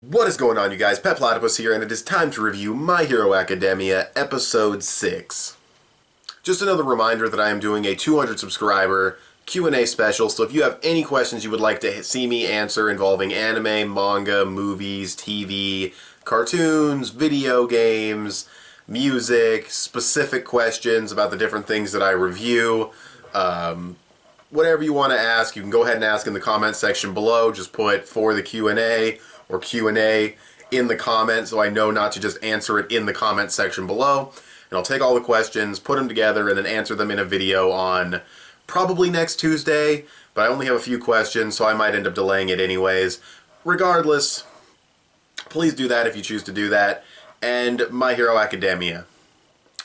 What is going on, you guys? Petplatypus here, and it is time to review My Hero Academia Episode 6. Just another reminder that I am doing a 200 subscriber Q&A special, so if you have any questions you would like to see me answer involving anime, manga, movies, TV, cartoons, video games, music, specific questions about the different things that I review, whatever you want to ask, you can go ahead and ask in the comment section below. Just put "for the Q&A" or Q&A in the comments so I know not to just answer it in the comment section below. And I'll take all the questions, put them together, and then answer them in a video on probably next Tuesday. But I only have a few questions, so I might end up delaying it anyways. Regardless, please do that if you choose to do that. And My Hero Academia.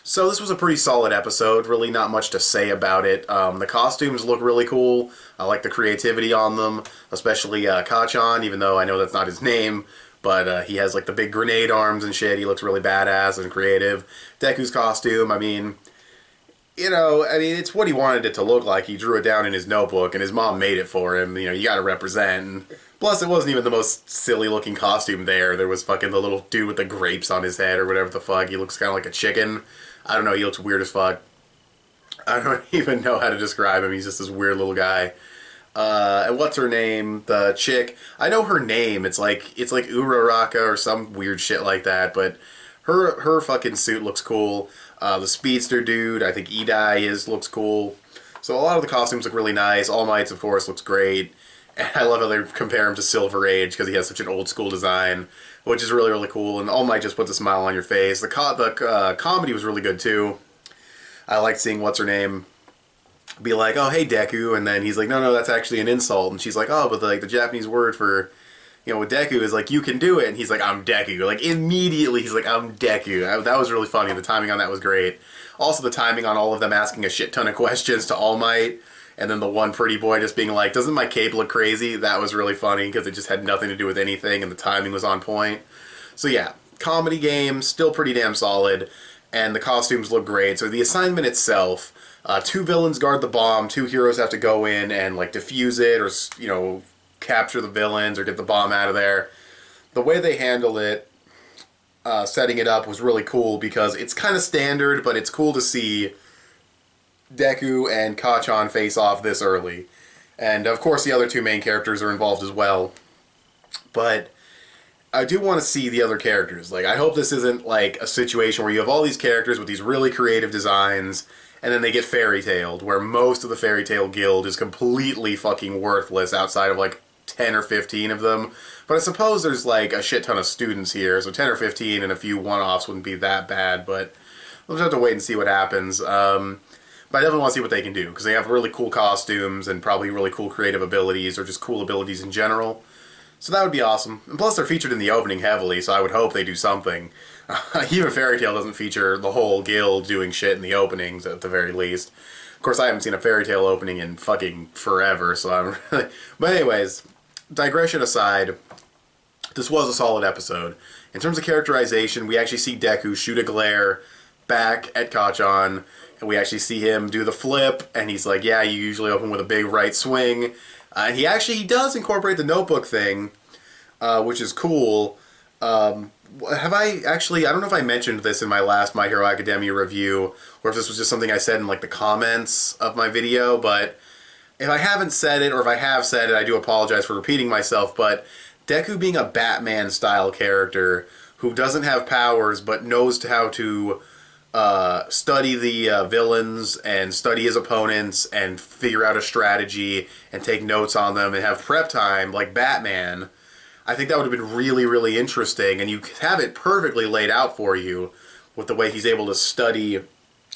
So this was a pretty solid episode, really not much to say about it. The costumes look really cool. I like the creativity on them, especially Kacchan, even though I know that's not his name, but he has like the big grenade arms and shit. He looks really badass and creative. Deku's costume, I mean, it's what he wanted it to look like. He drew it down in his notebook, and his mom made it for him. You gotta represent. And plus, it wasn't even the most silly-looking costume there. There was fucking the little dude with the grapes on his head or whatever the fuck. He looks kind of like a chicken. I don't know, he looks weird as fuck. I don't even know how to describe him. He's just this weird little guy. And what's her name? The chick. I know her name. It's like Uraraka or some weird shit like that, but her fucking suit looks cool. The speedster dude, I think Edai looks cool. So a lot of the costumes look really nice. All Might's, of course, looks great. And I love how they compare him to Silver Age because he has such an old school design, which is really, really cool. And All Might just puts a smile on your face. The comedy was really good too. I liked seeing what's her name be like, "Oh, hey Deku," and then he's like, "No, that's actually an insult," and she's like, "Oh, but the Japanese word for with Deku is like, you can do it," and he's like, "I'm Deku." Like immediately he's like, "I'm Deku." That was really funny. The timing on that was great. Also the timing on all of them asking a shit ton of questions to All Might. And then the one pretty boy just being like, "Doesn't my cape look crazy?" That was really funny because it just had nothing to do with anything and the timing was on point. So yeah, comedy game, still pretty damn solid, and the costumes look great. So the assignment itself, 2 villains guard the bomb, 2 heroes have to go in and like defuse it or, capture the villains or get the bomb out of there. The way they handle it, setting it up was really cool because it's kind of standard, but it's cool to see Deku and Kacchan face off this early. And of course the other 2 main characters are involved as well. But I do want to see the other characters. Like, I hope this isn't like a situation where you have all these characters with these really creative designs and then they get fairy-tailed, where most of the Fairy Tail Guild is completely fucking worthless outside of like 10 or 15 of them. But I suppose there's like a shit ton of students here, so 10 or 15 and a few one-offs wouldn't be that bad, but we'll just have to wait and see what happens. But I definitely want to see what they can do, because they have really cool costumes and probably really cool creative abilities, or just cool abilities in general. So that would be awesome. And plus they're featured in the opening heavily, so I would hope they do something. Even Fairy Tail doesn't feature the whole guild doing shit in the openings, at the very least. Of course, I haven't seen a Fairy Tail opening in fucking forever, so I'm really... But anyways, digression aside, this was a solid episode. In terms of characterization, we actually see Deku shoot a glare back at Kacchan, and we actually see him do the flip, and he's like, "Yeah, you usually open with a big right swing." And he does incorporate the notebook thing, which is cool. I don't know if I mentioned this in my last My Hero Academia review, or if this was just something I said in like the comments of my video, but if I haven't said it, or if I have said it, I do apologize for repeating myself, but Deku being a Batman-style character who doesn't have powers, but knows how to study the villains and study his opponents and figure out a strategy and take notes on them and have prep time like Batman, I think that would have been really, really interesting. And you have it perfectly laid out for you with the way he's able to study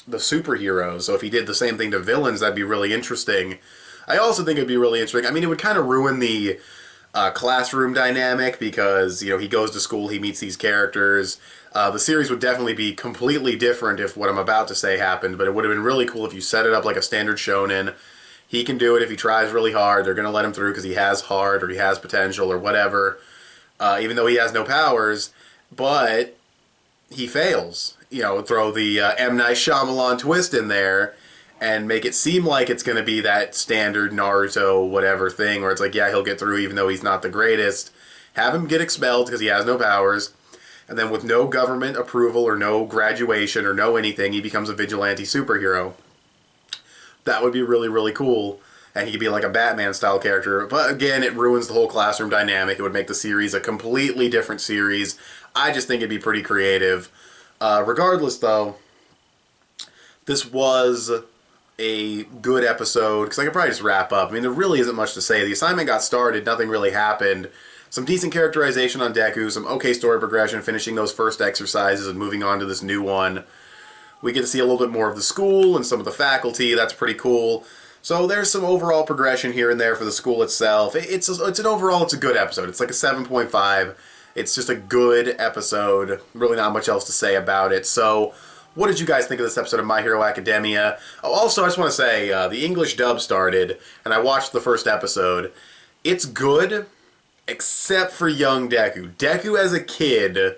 the superheroes. So if he did the same thing to villains, that'd be really interesting. I also think it'd be really interesting. I mean, it would kind of ruin the classroom dynamic because, he goes to school, he meets these characters. The series would definitely be completely different if what I'm about to say happened, but it would have been really cool if you set it up like a standard shonen. He can do it if he tries really hard. They're going to let him through because he has heart or he has potential or whatever, even though he has no powers, but he fails. Throw the M. Night Shyamalan twist in there and make it seem like it's going to be that standard Naruto whatever thing where it's like, yeah, he'll get through even though he's not the greatest. have him get expelled because he has no powers, and then with no government approval or no graduation or no anything, he becomes a vigilante superhero. That would be really, really cool. And he could be like a Batman-style character. But again, it ruins the whole classroom dynamic. It would make the series a completely different series. I just think it'd be pretty creative. Regardless, though, this was a good episode, because I could probably just wrap up. I mean, there really isn't much to say. The assignment got started, nothing really happened. Some decent characterization on Deku, some okay story progression, finishing those first exercises and moving on to this new one. We get to see a little bit more of the school and some of the faculty. That's pretty cool. So there's some overall progression here and there for the school itself. It's a good episode. It's like a 7.5. It's just a good episode. Really not much else to say about it. So what did you guys think of this episode of My Hero Academia? Oh, also, I just want to say, the English dub started, and I watched the first episode. It's good, except for young Deku. Deku as a kid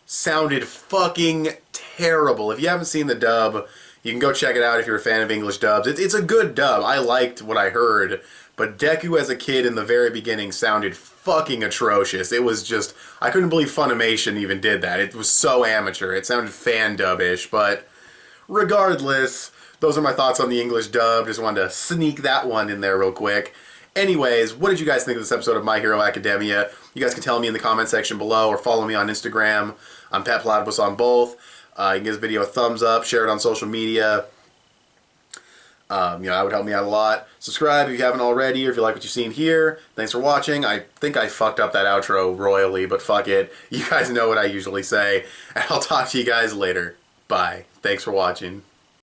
sounded fucking terrible. If you haven't seen the dub, you can go check it out if you're a fan of English dubs. It's a good dub. I liked what I heard, but Deku as a kid in the very beginning sounded fucking atrocious. It was just, I couldn't believe Funimation even did that. It was so amateur. It sounded fan dub-ish, but regardless, those are my thoughts on the English dub. Just wanted to sneak that one in there real quick. Anyways, what did you guys think of this episode of My Hero Academia? You guys can tell me in the comment section below, or follow me on Instagram. I'm petplatypus on both. You can give this video a thumbs up, share it on social media. That would help me out a lot. Subscribe if you haven't already, or if you like what you've seen here. Thanks for watching. I think I fucked up that outro royally, but fuck it. You guys know what I usually say. And I'll talk to you guys later. Bye. Thanks for watching.